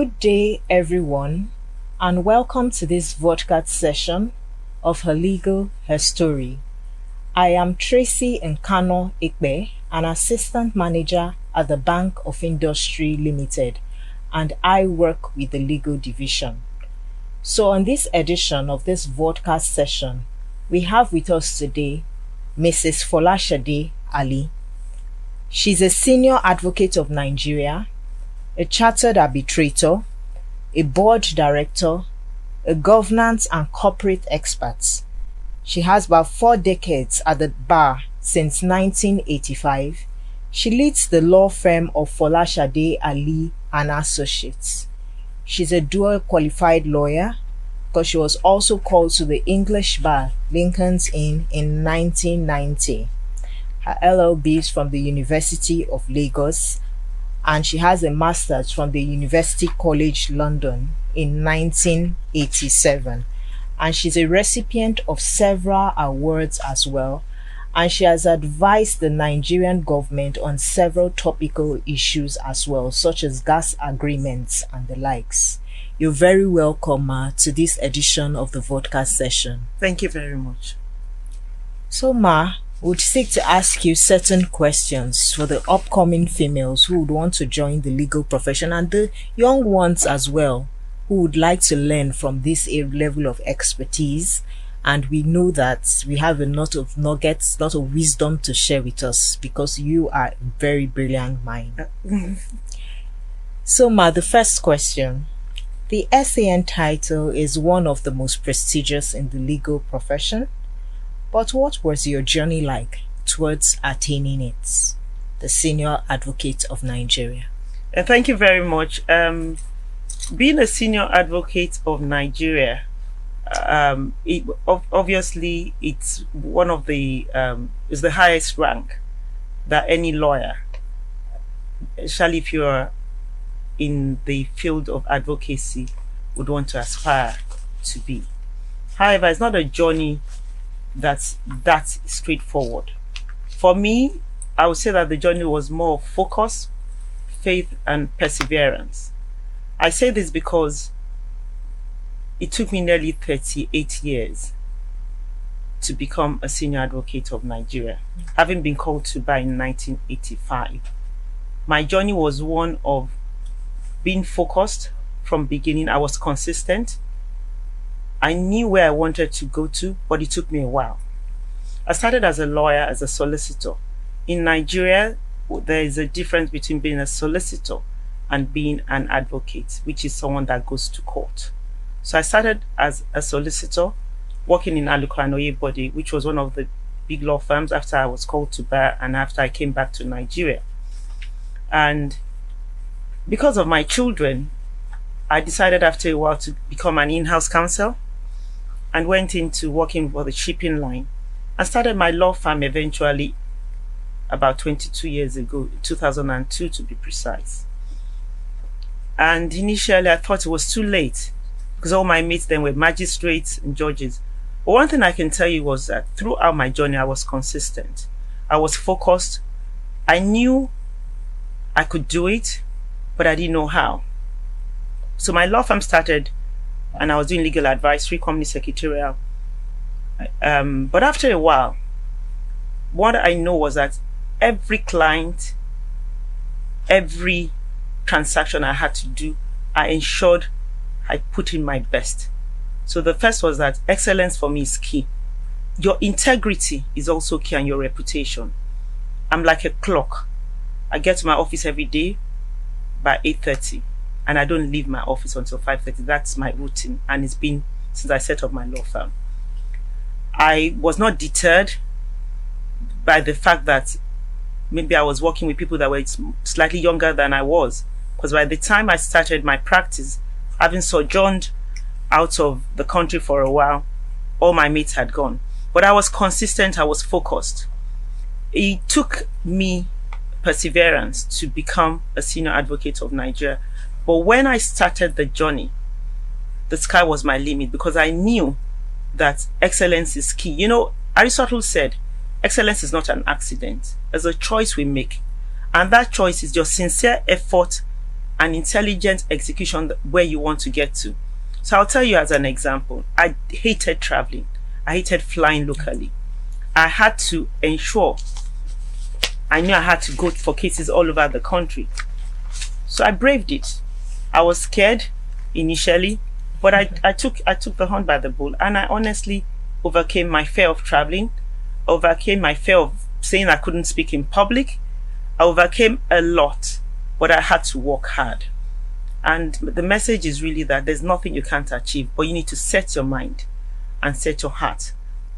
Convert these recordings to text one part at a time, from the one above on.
Good day, everyone, and welcome to this podcast session of Her Legal, Her Story. I am Tracy Nkano Ekpe, an assistant manager at the Bank of Industry Limited, and I work with the legal division. So on this edition of this podcast session, we have with us today Mrs. Folashade Alli. She's a senior advocate of Nigeria, a chartered arbitrator, a board director, a governance and corporate expert. She has about 4 decades at the bar since 1985. She leads the law firm of Folashade Alli Associates. She's a dual qualified lawyer because she was also called to the English bar, Lincoln's Inn, in 1990. Her LLB is from the University of Lagos, and she has a master's from the University College London in 1987. And she's a recipient of several awards as well, and she has advised the Nigerian government on several topical issues as well, such as gas agreements and the likes. You're very welcome to this edition of the podcast session. Thank you very much. So would seek to ask you certain questions for the upcoming females who would want to join the legal profession, and the young ones as well who would like to learn from this level of expertise. And we know that we have a lot of nuggets, a lot of wisdom to share with us because you are a very brilliant mind. So the first question. The SAN title is one of the most prestigious in the legal profession. But what was your journey like towards attaining it? The Senior Advocate of Nigeria. Thank you very much. Being a Senior Advocate of Nigeria, obviously it's one of the is the highest rank that any lawyer, especially if you're in the field of advocacy, would want to aspire to be. However, it's not a journey that's straightforward. For me, I would say that the journey was more of focus, faith, and perseverance. I say this because it took me nearly 38 years to become a Senior Advocate of Nigeria, having been called to bar in 1985. My journey was one of being focused from beginning. I was consistent. I knew where I wanted to go to, but it took me a while. I started as a lawyer, as a solicitor. In Nigeria, there is a difference between being a solicitor and being an advocate, which is someone that goes to court. So I started as a solicitor, working in Nkano body, which was one of the big law firms after I was called to bar and after I came back to Nigeria. And because of my children, I decided after a while to become an in-house counsel and went into working for the shipping line and started my law firm eventually about 22 years ago, 2002 to be precise. And initially I thought it was too late because all my mates then were magistrates and judges. But one thing I can tell you was that throughout my journey I was consistent. I was focused. I knew I could do it, but I didn't know how. So my law firm started and I was doing legal advisory, company secretarial. But after a while, what I know was that every client, every transaction I had to do, I ensured I put in my best. So the first was that excellence for me is key. Your integrity is also key, and your reputation. I'm like a clock. I get to my office every day by 8:30. And I don't leave my office until 5:30. That's my routine, and it's been since I set up my law firm. I was not deterred by the fact that maybe I was working with people that were slightly younger than I was, because by the time I started my practice, having sojourned out of the country for a while, all my mates had gone. But I was consistent, I was focused. It took me perseverance to become a Senior Advocate of Nigeria. But when I started the journey, the sky was my limit because I knew that excellence is key. You know, Aristotle said, excellence is not an accident. It's a choice we make. And that choice is your sincere effort and intelligent execution where you want to get to. So I'll tell you as an example, I hated traveling. I hated flying locally. I had to ensure, I knew I had to go for cases all over the country. So I braved it. I was scared initially, but I took the hunt by the bull, and I honestly overcame my fear of traveling, overcame my fear of saying I couldn't speak in public. I overcame a lot, but I had to work hard. And the message is really that there's nothing you can't achieve, but you need to set your mind and set your heart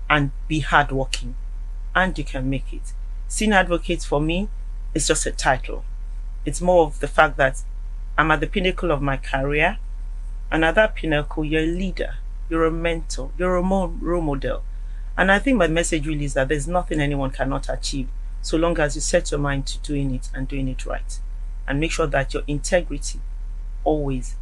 and be hardworking, and you can make it. Senior advocate for me is just a title. It's more of the fact that I'm at the pinnacle of my career, and at that pinnacle, you're a leader, you're a mentor, you're a role model. And I think my message really is that there's nothing anyone cannot achieve, so long as you set your mind to doing it and doing it right, and make sure that your integrity always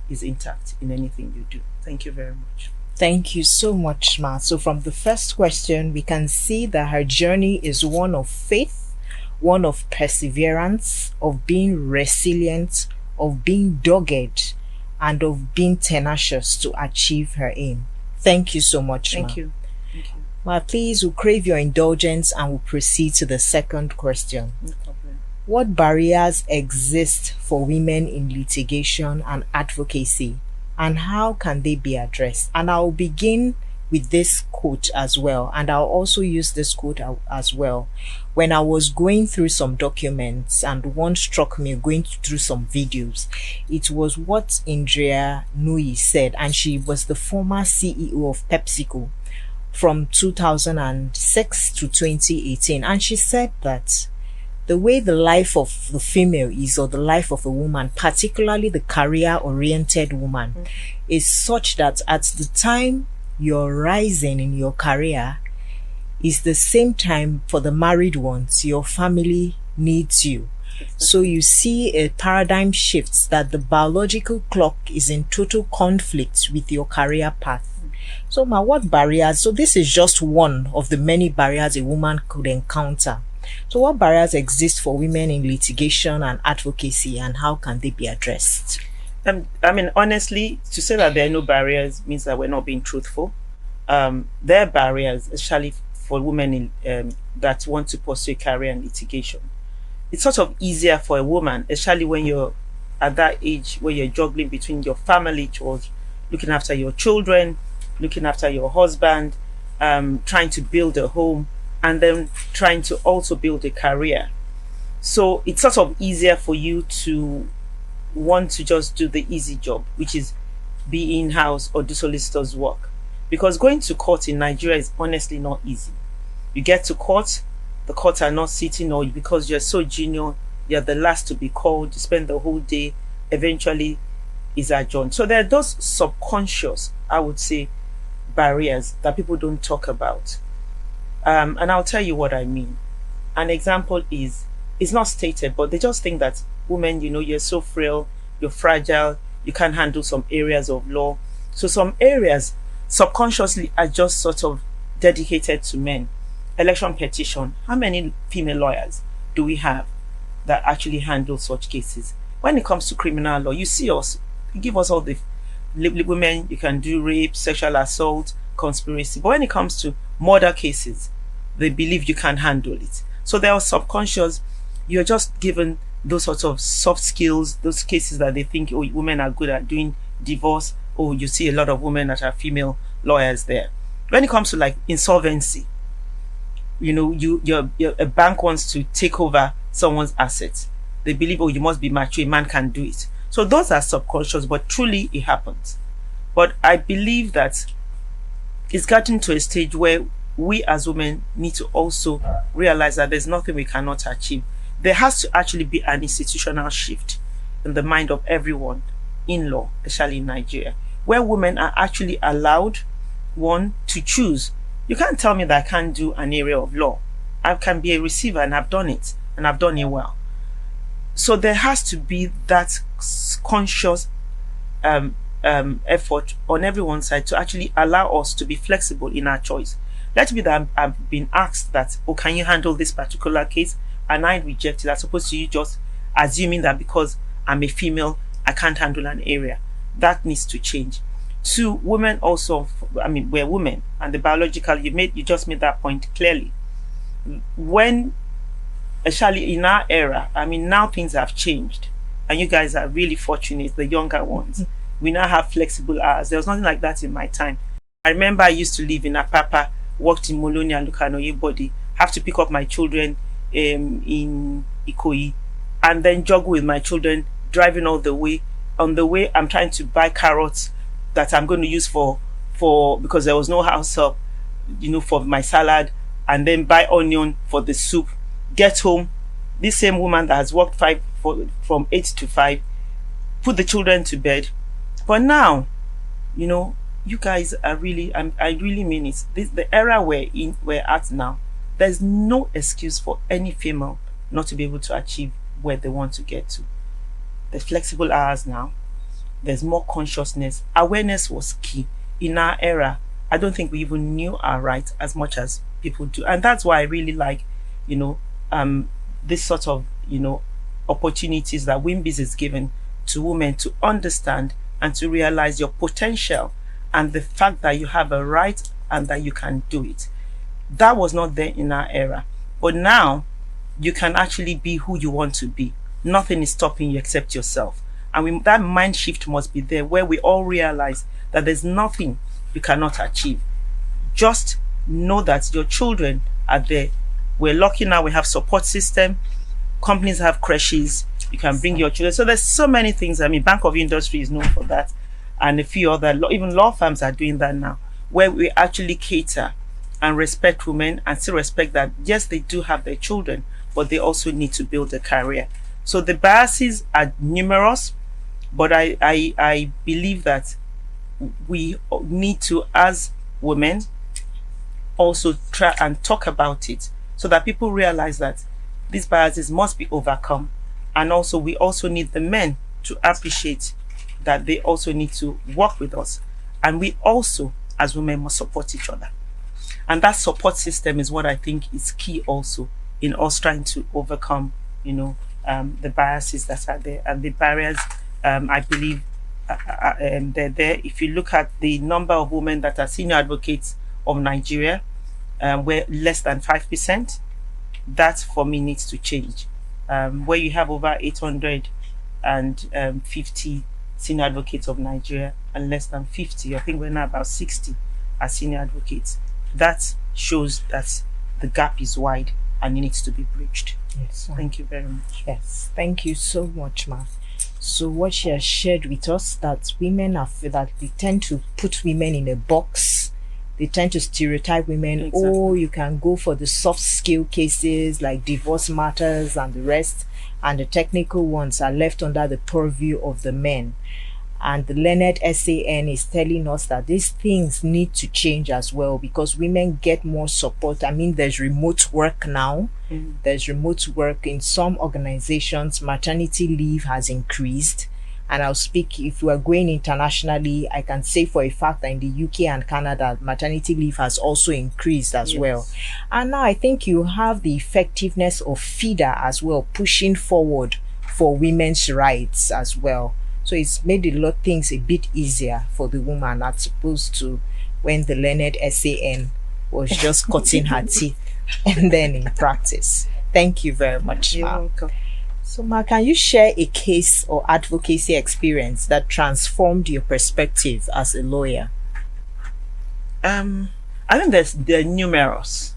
is intact in anything you do. Thank you very much. Thank you so much, Ma. So from the first question, we can see that her journey is one of faith, one of perseverance, of being resilient, of being dogged, and of being tenacious to achieve her aim. Thank you so much, Ma. Thank you. Thank you. Ma, please, we'll crave your indulgence and we'll proceed to the second question. No problem. What barriers exist for women in litigation and advocacy, and how can they be addressed? And I'll begin with this quote as well, and I'll also use this quote as well. When I was going through some documents, and one struck me going through some videos, it was what Andrea Nui said, and she was the former CEO of PepsiCo from 2006 to 2018, and she said that the way the life of the female is, or the life of a woman, particularly the career-oriented woman, is such that at the time you're rising in your career is the same time for the married ones, your family needs you. So you see a paradigm shift that the biological clock is in total conflict with your career path. So Ma, what barriers? So this is just one of the many barriers a woman could encounter. So what barriers exist for women in litigation and advocacy, and how can they be addressed? I mean, honestly, to say that there are no barriers means that we're not being truthful. There are barriers, especially for women that want to pursue a career in litigation. It's sort of easier for a woman, especially when you're at that age where you're juggling between your family chores, looking after your children, looking after your husband, trying to build a home, and then trying to also build a career. So it's sort of easier for you to want to just do the easy job, which is be in-house or do solicitor's work. Because going to court in Nigeria is honestly not easy. You get to court, the courts are not sitting, or because you're so junior, you're the last to be called, you spend the whole day, eventually is adjourned. So there are those subconscious, I would say, barriers that people don't talk about. And I'll tell you what I mean. An example is, it's not stated, but they just think that women, you're so frail, you're fragile, you can't handle some areas of law. So some areas subconsciously are just sort of dedicated to men. Election petition, how many female lawyers do we have that actually handle such cases? When it comes to criminal law, you see us, you give us all the women, you can do rape, sexual assault, conspiracy. But when it comes to murder cases, they believe you can handle it. So they are subconscious. You're just given those sorts of soft skills, those cases that they think, oh, women are good at doing, divorce. Oh, you see a lot of women that are female lawyers there. When it comes to like insolvency, a bank wants to take over someone's assets. They believe, oh, you must be mature, a man can do it. So those are subconscious, but truly it happens. But I believe that it's gotten to a stage where we as women need to also realize that there's nothing we cannot achieve. There has to actually be an institutional shift in the mind of everyone in law, especially in Nigeria, where women are actually allowed, one, to choose. You can't tell me that I can't do an area of law. I can be a receiver, and I've done it, and I've done it well. So there has to be that conscious effort on everyone's side to actually allow us to be flexible in our choice. Let it be that I've been asked that, oh, can you handle this particular case? And I reject it, as opposed to you just assuming that because I'm a female, I can't handle an area. That needs to change. Two, women also, I mean, we're women, and the biological, you just made that point clearly. When, especially in our era, I mean, now things have changed, and you guys are really fortunate, the younger ones. We now have flexible hours. There was nothing like that in my time. I remember I used to live in Apapa, worked in Moloni and Nkano body, have to pick up my children in Ikoyi, and then juggle with my children, driving all the way. On the way, I'm trying to buy carrots that I'm going to use for because there was no house help, for my salad, and then buy onion for the soup. Get home, this same woman that has worked from 8 to 5, put the children to bed. But now, you guys are really, I really mean it. The era we're at now, there's no excuse for any female not to be able to achieve where they want to get to. There's flexible hours now. There's more consciousness. Awareness was key. In our era, I don't think we even knew our rights as much as people do. And that's why I really like, this sort of, opportunities that WIMBIZ is given to women to understand and to realize your potential and the fact that you have a right and that you can do it. That was not there in our era. But now, you can actually be who you want to be. Nothing is stopping you except yourself. And that mind shift must be there, where we all realize that there's nothing you cannot achieve. Just know that your children are there. We're lucky now, we have support system. Companies have creches. You can bring your children. So there's so many things. I mean, Bank of Industry is known for that. And a few other, even law firms are doing that now, where we actually cater and respect women and still respect that, yes, they do have their children, but they also need to build a career. So the biases are numerous, but I believe that we need to, as women, also try and talk about it so that people realize that these biases must be overcome. And also, we also need the men to appreciate that they also need to work with us. And we also, as women, must support each other. And that support system is what I think is key also in us trying to overcome, the biases that are there. And the barriers, I believe, they're there. If you look at the number of women that are senior advocates of Nigeria, we're less than 5%. That, for me, needs to change. Where you have over 850 senior advocates of Nigeria and less than 50, I think we're now about 60 as senior advocates. That shows that the gap is wide and it needs to be bridged. Yes. Thank you very much. Yes, thank you so much, ma. So what she has shared with us, that women that they tend to put women in a box. They tend to stereotype women. Exactly. Oh, you can go for the soft skill cases like divorce matters and the rest, and the technical ones are left under the purview of the men. And the learned SAN is telling us that these things need to change as well, because women get more support. I mean, there's remote work now. There's remote work in some organizations. Maternity leave has increased. And I'll speak, if we are going internationally, I can say for a fact that in the UK and Canada, maternity leave has also increased as well. And now I think you have the effectiveness of FIDA as well, pushing forward for women's rights as well. So it's made a lot of things a bit easier for the woman, as opposed to when the learned SAN was just cutting her teeth and then in practice. Thank you very much, You're ma. welcome. So, ma, can you share a case or advocacy experience that transformed your perspective as a lawyer? I think they're numerous,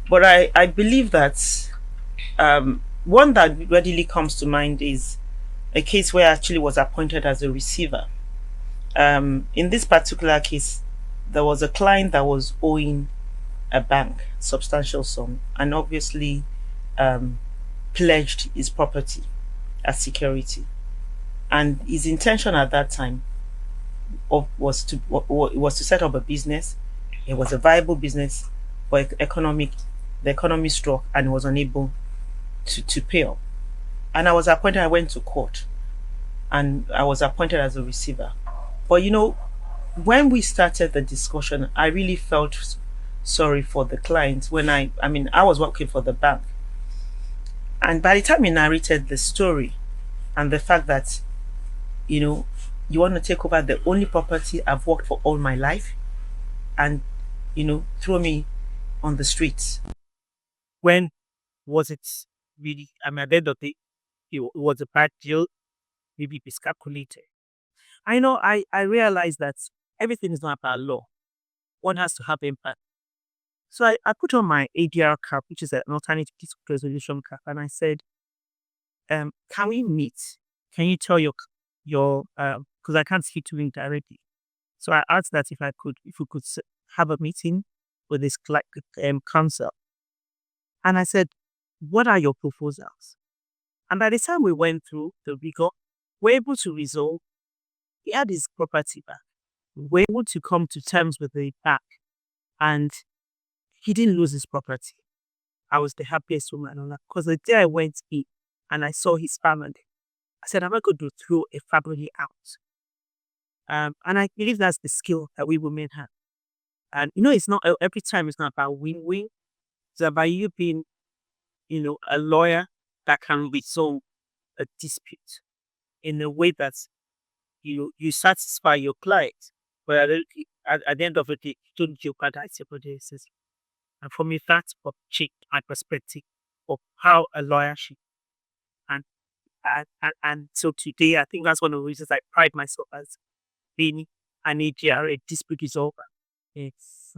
but I believe that one that readily comes to mind is a case where I actually was appointed as a receiver. In this particular case, there was a client that was owing a bank substantial sum, and obviously pledged his property as security. And his intention at that time was to set up a business. It was a viable business, but the economy struck and he was unable to pay up. And I was appointed, I went to court, and I was appointed as a receiver. But when we started the discussion, I really felt sorry for the client. When I was working for the bank. And by the time he narrated the story, and the fact that, you know, you want to take over the only property I've worked for all my life and, you know, throw me on the streets. When was it really? I mean, at the end of the day, it was a bad deal, maybe miscalculated. I know I realized that everything is not about law. One has to have impact. So I put on my ADR cap, which is an alternative dispute resolution cap, and I said, can we meet? Can you tell your because I can't speak to him directly. So I asked that if we could have a meeting with this council. And I said, what are your proposals? And by the time we went through the rigor, we're able to resolve. He had his property back. We were able to come to terms with the back, and he didn't lose his property. I was the happiest woman on that, because the day I went in and I saw his family, I said, I'm not going to throw a family out. And I believe that's the skill that we women have. And, you know, it's not every time, it's not about win-win. It's about you being, you know, a lawyer that can resolve a dispute in a way that you satisfy your client, but at the end of the day, you don't jeopardize your producers. And for me, that's what changed my perspective of how a lawyer should. And so today, I think that's one of the reasons I pride myself as being an AGR, a dispute resolver. It's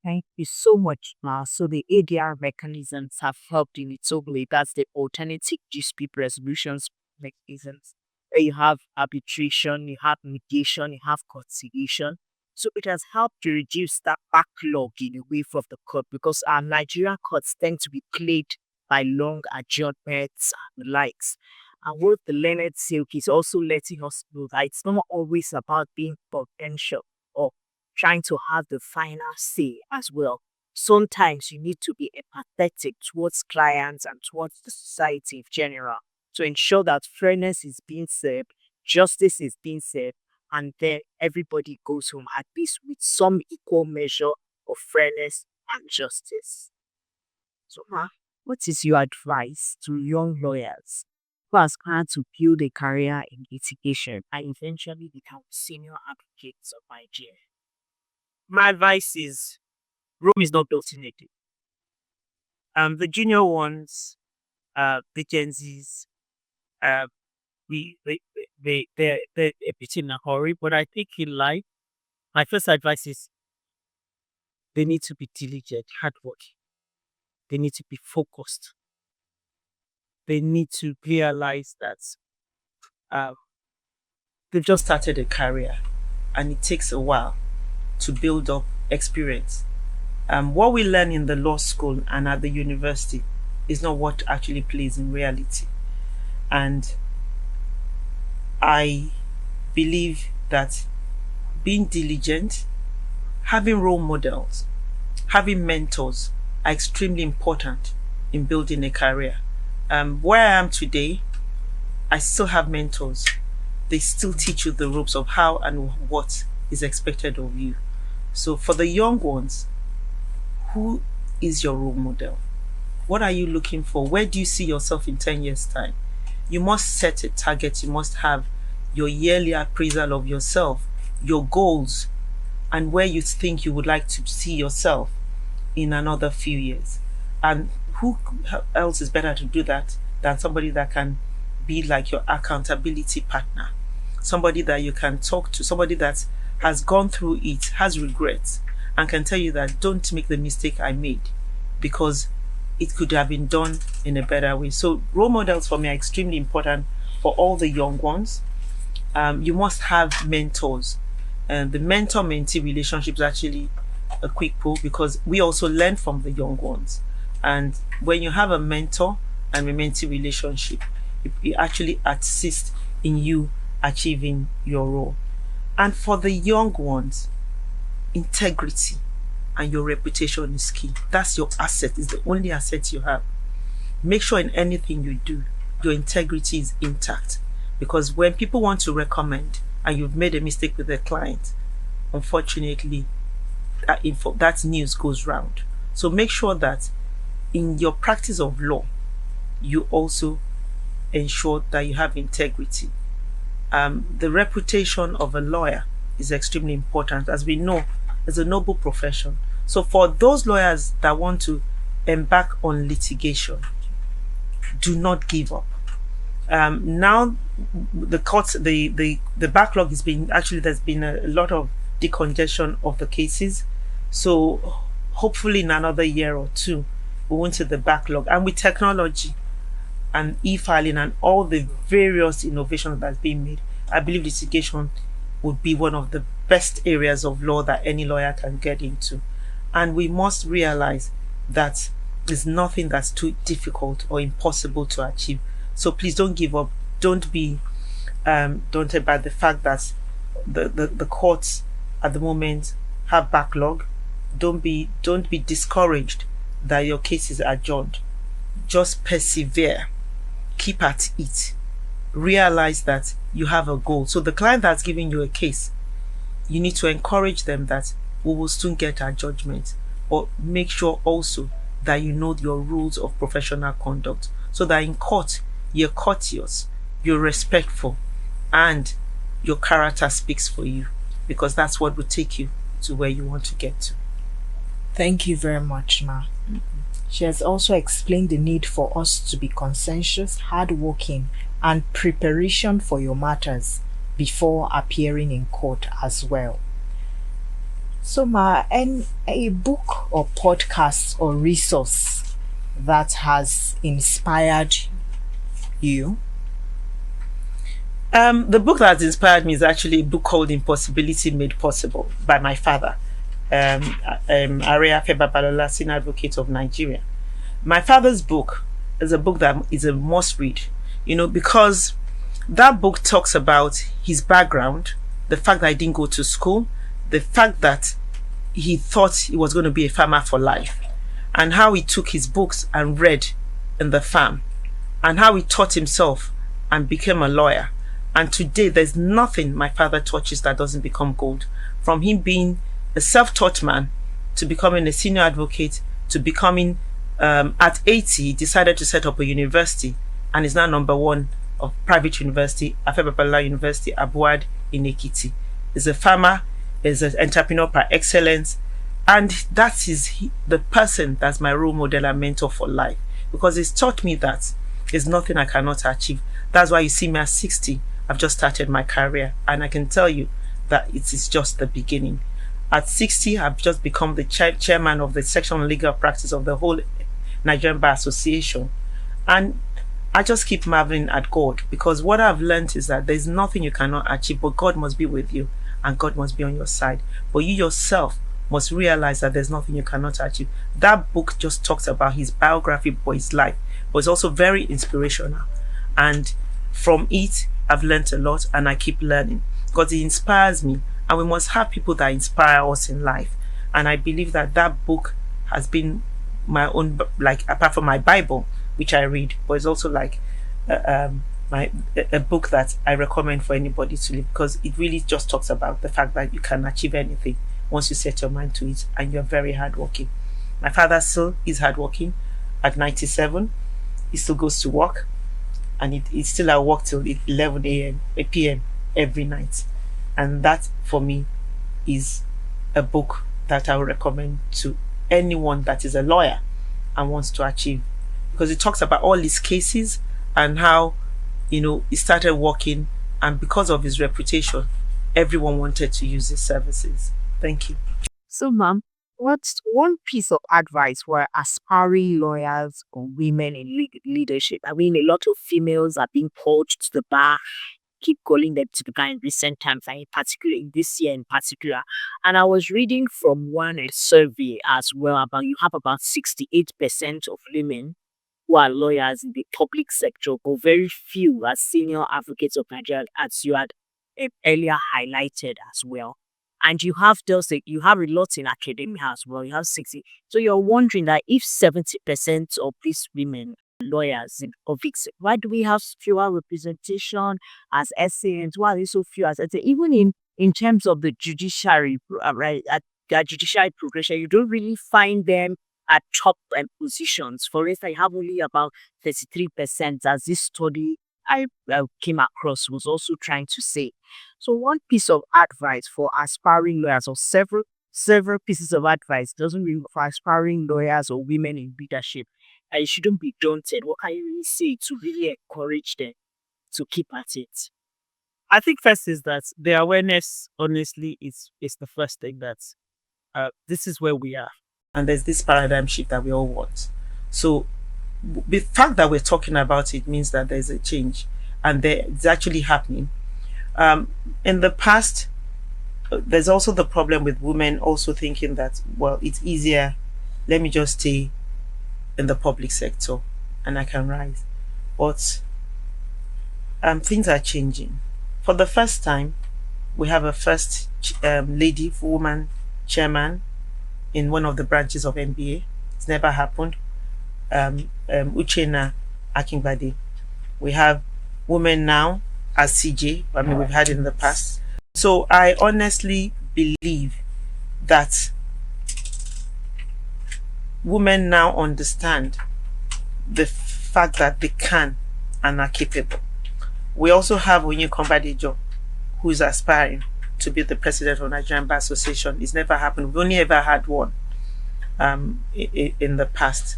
thank you so much, Ma. So the ADR mechanisms have helped in its own way. That's the alternative dispute resolutions mechanisms. Where you have arbitration, you have mediation, you have conciliation. So it has helped to reduce that backlog in a way from the court, because our Nigerian courts tend to be plagued by long adjournments and the likes. And what the learned silk is also letting us know that it's not always about being potential or trying to have the final say as well. Sometimes you need to be empathetic towards clients and towards the society in general to ensure that fairness is being served, justice is being served, and then everybody goes home at peace with some equal measure of fairness and justice. So, Ma, what is your advice to young lawyers who aspire to build a career in litigation and eventually become senior advocates of Nigeria? My advice is, Rome is not built in a day. The junior ones, the Gen Zs, they're a bit in a hurry. But I think in life, my first advice is they need to be diligent, hardworking. They need to be focused. They need to realize that They've just started a career and it takes a while to build up experience. What we learn in the law school and at the university is not what actually plays in reality. And I believe that being diligent, having role models, having mentors are extremely important in building a career. Where I am today, I still have mentors. They still teach you the ropes of how and what is expected of you. So for the young ones, who is your role model? What are you looking for? Where do you see yourself in 10 years' time? You must set a target. You must have your yearly appraisal of yourself, your goals, and where you think you would like to see yourself in another few years. And who else is better to do that than somebody that can be like your accountability partner, somebody that you can talk to, somebody that has gone through it, has regrets, and can tell you that don't make the mistake I made, because it could have been done in a better way. So role models for me are extremely important for all the young ones. You must have mentors. And the mentor-mentee relationship is actually a quick pull, because we also learn from the young ones. And when you have a mentor and a mentee relationship, it actually assists in you achieving your role. And for the young ones, integrity and your reputation is key. That's your asset. It's the only asset you have. Make sure in anything you do, your integrity is intact. Because when people want to recommend and you've made a mistake with a client, unfortunately, that news goes round. So make sure that in your practice of law, you also ensure that you have integrity. The reputation of a lawyer is extremely important. As we know, it's a noble profession. So for those lawyers that want to embark on litigation, do not give up. Now the courts, the backlog has been, actually there's been a lot of decongestion of the cases. So hopefully in another year or two, we won't see the backlog. And with technology and e-filing and all the various innovations that's being made, I believe litigation would be one of the best areas of law that any lawyer can get into. And we must realize that there's nothing that's too difficult or impossible to achieve. So please don't give up. Don't be daunted by the fact that the courts at the moment have backlog. Don't be discouraged that your case is adjourned. Just persevere. Keep at it. Realize that you have a goal. So the client that's giving you a case, you need to encourage them that we will soon get our judgment. But make sure also that you know your rules of professional conduct, so that in court you're courteous, you're respectful, and your character speaks for you, because that's what will take you to where you want to get to. Thank you very much, Ma. She has also explained the need for us to be conscientious, hardworking, and preparation for your matters before appearing in court as well. So, Ma, a book or podcast or resource that has inspired you? The book that has inspired me is actually a book called Impossibility Made Possible by my father, Ekpe Babalola, Senior Advocate of Nigeria. My father's book is a book that is a must read, because that book talks about his background, the fact that he didn't go to school, the fact that he thought he was going to be a farmer for life, and how he took his books and read in the farm, and how he taught himself and became a lawyer. And today, there's nothing my father touches that doesn't become gold. From him being a self-taught man to becoming a senior advocate to becoming, at 80, he decided to set up a university and is now number one of private university, Ekpe Babalola University, Abuad in Ekiti. He's a farmer, is an entrepreneur par excellence, and that is the person that's my role model and mentor for life, because he's taught me that there's nothing I cannot achieve. That's why you see me at 60. I've just started my career, and I can tell you that it is just the beginning. At 60, I've just become the chairman of the section on legal practice of the whole Nigerian Bar Association. And I just keep marveling at God, because what I've learned is that there's nothing you cannot achieve, but God must be with you and God must be on your side. But you yourself must realize that there's nothing you cannot achieve. That book just talks about his biography for his life, but it's also very inspirational. And from it, I've learned a lot, and I keep learning because it inspires me. And we must have people that inspire us in life. And I believe that that book has been my own, like, apart from my Bible, which I read, but it's also like a book that I recommend for anybody to read, because it really just talks about the fact that you can achieve anything once you set your mind to it, and you're very hardworking. My father still is hardworking. At 97, he still goes to work, and he's still at work till 11 a.m. p.m. every night. And that, for me, is a book that I would recommend to anyone that is a lawyer and wants to achieve, because it talks about all his cases and how, he started working, and because of his reputation, everyone wanted to use his services. Thank you. So, ma'am, what's one piece of advice for aspiring lawyers or women in leadership? I mean, a lot of females are being called to the bar, keep calling them to the bar in recent times, and in particular, in this year in particular. And I was reading from one survey as well about you have about 68% of women who are lawyers in the public sector, but very few as senior advocates of Nigeria, as you had earlier highlighted as well. And you have you have a lot in academia as well. You have 60. So you're wondering that if 70% of these women lawyers in public, why do we have fewer representation as SANs? Why are they so few as SANs? Even in terms of the judiciary, right? At judiciary progression, you don't really find them at top positions. For instance, you have only about 33%, as this study I came across was also trying to say. So one piece of advice for aspiring lawyers, or several pieces of advice, doesn't mean for aspiring lawyers or women in leadership. And you shouldn't be daunted. What can you really say to really encourage them to keep at it? I think first is that the awareness, honestly, is the first thing that this is where we are. And there's this paradigm shift that we all want. So the fact that we're talking about it means that there's a change, and it's actually happening. In the past, there's also the problem with women also thinking that, well, it's easier, let me just stay in the public sector and I can rise. But things are changing. For the first time, we have a first lady, woman chairman in one of the branches of NBA. It's never happened. Uchenna Akingbade. We have women now as CJ. I mean, we've had it in the past. So I honestly believe that women now understand the fact that they can and are capable. We also have Onyeka, who is aspiring to be the president of Nigerian Bar Association. It's never happened. We've only ever had one in the past.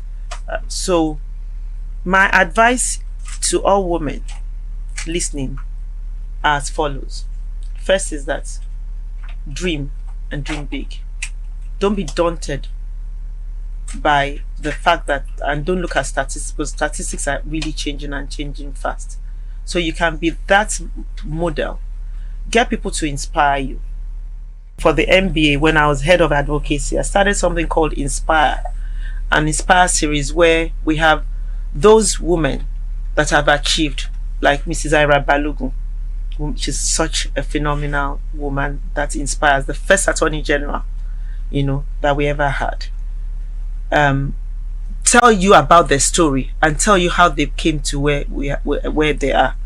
So my advice to all women listening are as follows. First is that dream, and dream big. Don't be daunted by the fact that, and don't look at statistics, because statistics are really changing and changing fast. So you can be that model. Get people to inspire you. For the MBA, when I was head of advocacy, I started something called Inspire, an Inspire series where we have those women that have achieved, like Mrs. Ira Balogun, which is such a phenomenal woman that inspires, the first Attorney General, that we ever had. Tell you about their story and tell you how they came to where they are.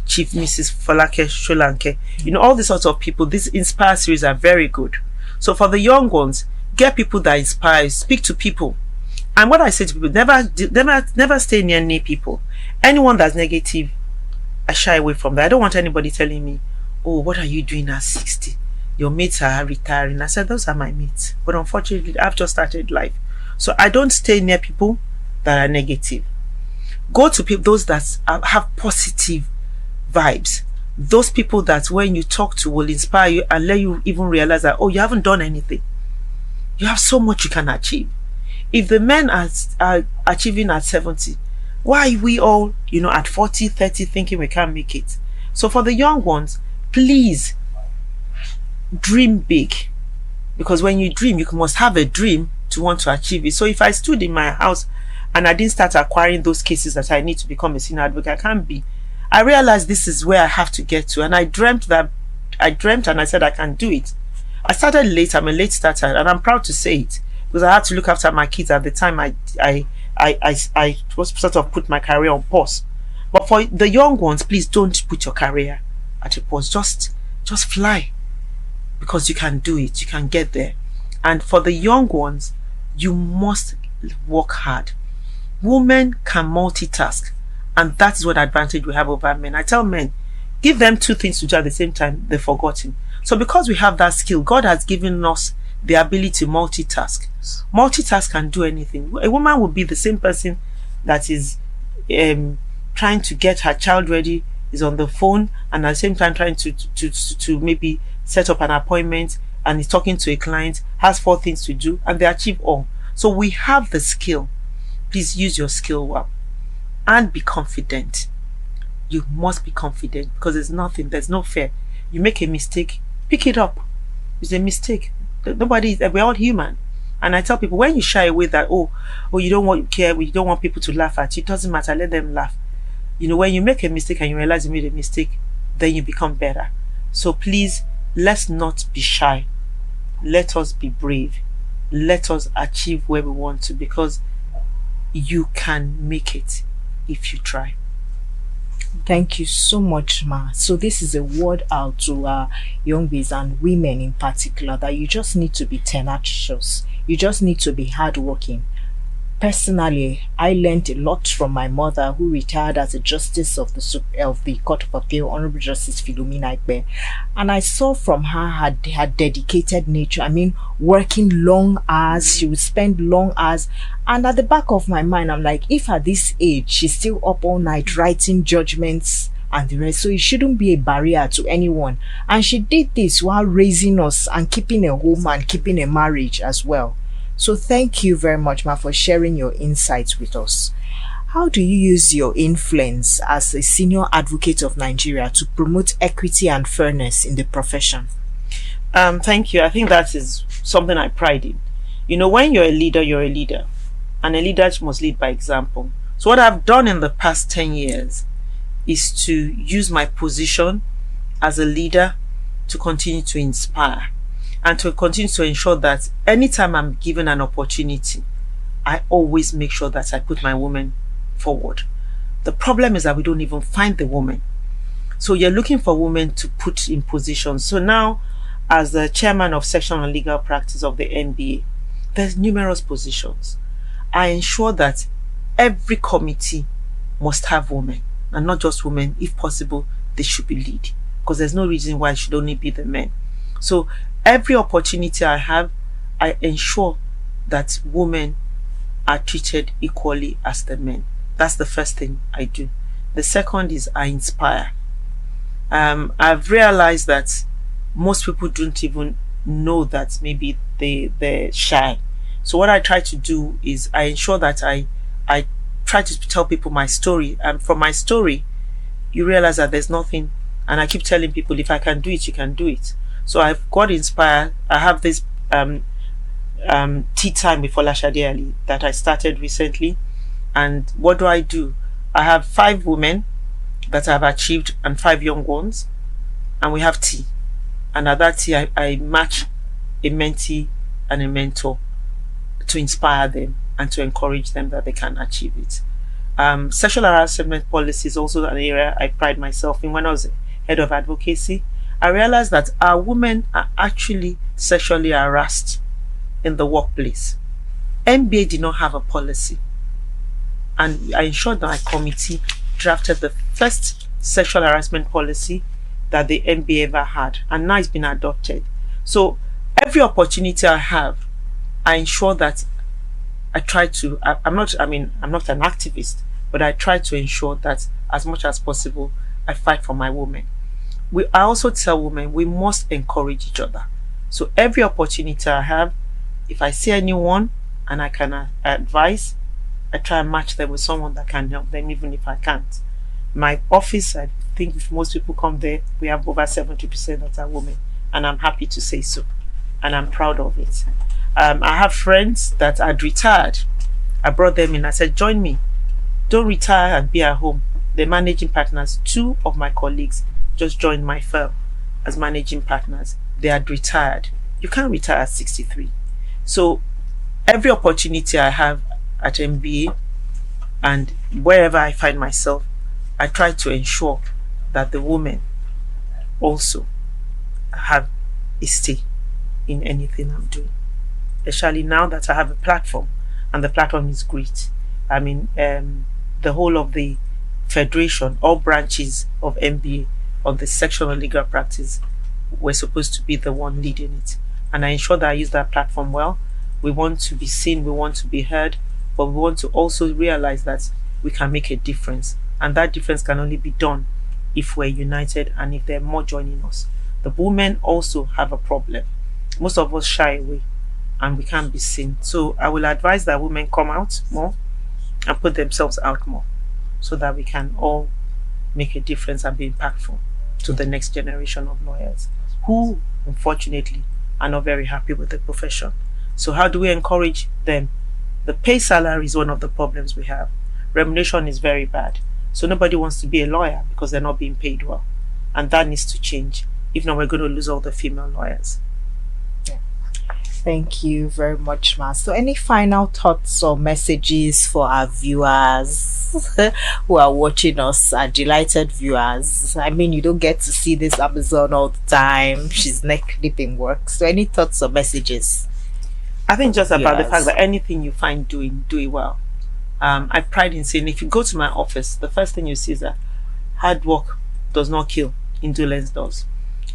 Chief Mrs. Folake Sholanke, all these sorts of people. These Inspire series are very good. So for the young ones, get people that inspire, speak to people. And what I say to people, never stay near people. Anyone that's negative, I shy away from that. I don't want anybody telling me, oh, what are you doing at 60? Your mates are retiring. I said, those are my mates. But unfortunately, I've just started life. So I don't stay near people that are negative. Go to people, those that have positive vibes. Those people that when you talk to will inspire you and let you even realize that, oh, you haven't done anything. You have so much you can achieve. If the men are achieving at 70, why are we all, at 40, 30 thinking we can't make it? So for the young ones, please dream big. Because when you dream, you must have a dream to want to achieve it. So if I stood in my house and I didn't start acquiring those cases that I need to become a senior advocate, I can't be. I realized this is where I have to get to. And I dreamt and I said I can do it. I started late. I'm a late starter, and I'm proud to say it, because I had to look after my kids at the time. I was sort of put my career on pause. But for the young ones, please don't put your career at a pause. Just fly, because you can do it. You can get there. And for the young ones, you must work hard. Women can multitask, and that is what advantage we have over men. I tell men, give them two things to do at the same time, they've forgotten. So because we have that skill, God has given us the ability to multitask. Multitask can do anything. A woman will be the same person that is trying to get her child ready, is on the phone, and at the same time trying to maybe set up an appointment, and is talking to a client, has 4 things to do, and they achieve all. So we have the skill. Please use your skill well and be confident. You must be confident, because there's no fear. You make a mistake, pick it up. It's a mistake. We're all human. And I tell people, when you shy away that, oh, you don't want people to laugh at you, it doesn't matter, let them laugh. When you make a mistake and you realize you made a mistake, then you become better. So please, let's not be shy. Let us be brave. Let us achieve where we want to, because you can make it if you try. Thank you so much, Ma. So this is a word out to our young bees and women in particular, that you just need to be tenacious. You just need to be hardworking. personally, I learned a lot from my mother, who retired as a justice of the Court of Appeal, Honorable Justice Philomena Ekpe, and I saw from her dedicated nature. I mean, working long hours, she would spend long hours, and at the back of my mind, I'm like, if at this age she's still up all night writing judgments and the rest, so it shouldn't be a barrier to anyone. And she did this while raising us and keeping a home and keeping a marriage as well. So thank you very much, ma, for sharing your insights with us. How do you use your influence as a senior advocate of Nigeria to promote equity and fairness in the profession? Thank you. I think that is something I pride in. You know, when you're a leader, and a leader must lead by example. So what I've done in the past 10 years is to use my position as a leader to continue to inspire and to continue to ensure that anytime I'm given an opportunity, I always make sure that I put my woman forward. The problem is that we don't even find the woman. So you're looking for women to put in positions. So now, as the chairman of section on legal practice of the NBA, there's numerous positions. I ensure that every committee must have women, and not just women. If possible, they should be lead, because there's no reason why it should only be the men. So every opportunity I have, I ensure that women are treated equally as the men. That's the first thing I do. The second is I inspire. I've realized that most people don't even know that maybe they're shy. So what I try to do is I ensure that I try to tell people my story, and from my story you realize that there's nothing, and I keep telling people, if I can do it, you can do it. So I've got inspired. I have this tea time with Folashade Alli that I started recently, and what do? I have 5 women that I've achieved and 5 young ones, and we have tea, and at that tea I match a mentee and a mentor to inspire them and to encourage them that they can achieve it. Sexual harassment policy is also an area I pride myself in. When I was head of advocacy, I realized that our women are actually sexually harassed in the workplace. NBA did not have a policy, and I ensured that my committee drafted the first sexual harassment policy that the NBA ever had, and now it's been adopted. So every opportunity I have, I ensure that I try to, I'm not an activist, but I try to ensure that as much as possible, I fight for my women. I also tell women we must encourage each other. So every opportunity I have, if I see anyone and I can advise, I try and match them with someone that can help them, even if I can't. My office, I think if most people come there, we have over 70% that are women, and I'm happy to say so, and I'm proud of it. I have friends that had retired. I brought them in. I said, join me. Don't retire and be at home. They're managing partners. 2 of my colleagues just joined my firm as managing partners. They had retired. You can't retire at 63. So every opportunity I have at MBA and wherever I find myself, I try to ensure that the women also have a stay in anything I'm doing. Especially now that I have a platform, and the platform is great. I mean, the whole of the federation, all branches of MBA on the section of legal practice, we're supposed to be the one leading it. And I ensure that I use that platform well. We want to be seen, we want to be heard, but we want to also realize that we can make a difference. And that difference can only be done if we're united and if there are more joining us. The women also have a problem. Most of us shy away and we can't be seen. So I will advise that women come out more and put themselves out more, so that we can all make a difference and be impactful to the next generation of lawyers who unfortunately are not very happy with the profession. So how do we encourage them? The pay salary is one of the problems we have. Remuneration is very bad. So nobody wants to be a lawyer because they're not being paid well. And that needs to change. If not, we're going to lose all the female lawyers. Thank you very much, Ma. So any final thoughts or messages for our viewers who are watching us, our delighted viewers? I mean, you don't get to see this Amazon all the time. She's neck deep in work. So any thoughts or messages? I think just about the fact Yes. that anything you find doing, do it well. I pride in saying if you go to my office, the first thing you see is that hard work does not kill, indolence does.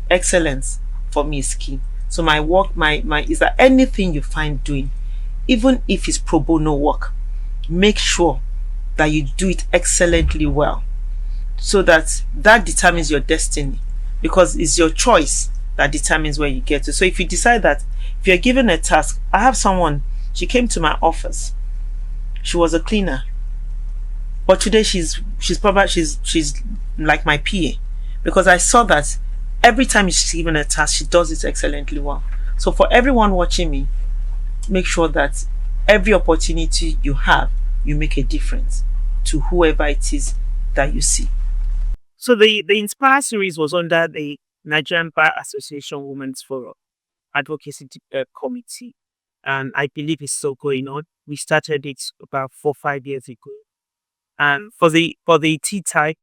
Excellence for me is key. So my work, my is that anything you find doing, even if it's pro bono work, make sure that you do it excellently well, so that that determines your destiny, because it's your choice that determines where you get to. So if you decide that if you're given a task, I have someone, she came to my office, she was a cleaner, but today she's probably she's like my PA, because I saw that every time she's given a task, she does it excellently well. So for everyone watching me, make sure that every opportunity you have, you make a difference to whoever it is that you see. So the Inspire series was under the Nigerian Bar Association Women's Forum Advocacy Committee, and I believe it's still going on. We started it about 4-5 years ago, and for the tea time,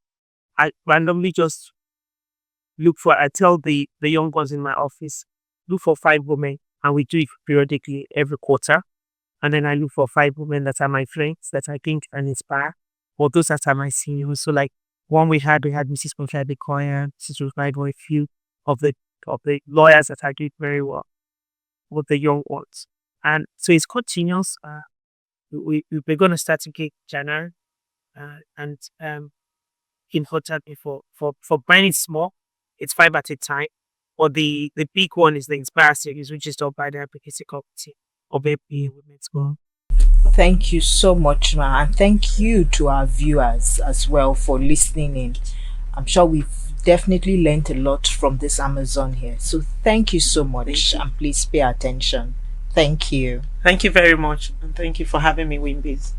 I randomly just I tell the young ones in my office, look for 5 women, and we do it periodically every quarter. And then I look for 5 women that are my friends that I think can inspire, or those that are my seniors. So like one we had Mrs. Folashade Alli, Mrs. Rufai, a few of the lawyers that are doing very well with the young ones. And so it's continuous. We're going to start in January, and in hotel for buying small, it's 5 at a time. Or the big one is the Inspire series, which is done by the Advocacy Committee of Ekpe Women's Forum. Thank you so much, ma, and thank you to our viewers as well for listening in. I'm sure we've definitely learned a lot from this Amazon here. So thank you so much, and please pay attention. Thank you. Thank you very much, and thank you for having me, Winbiz.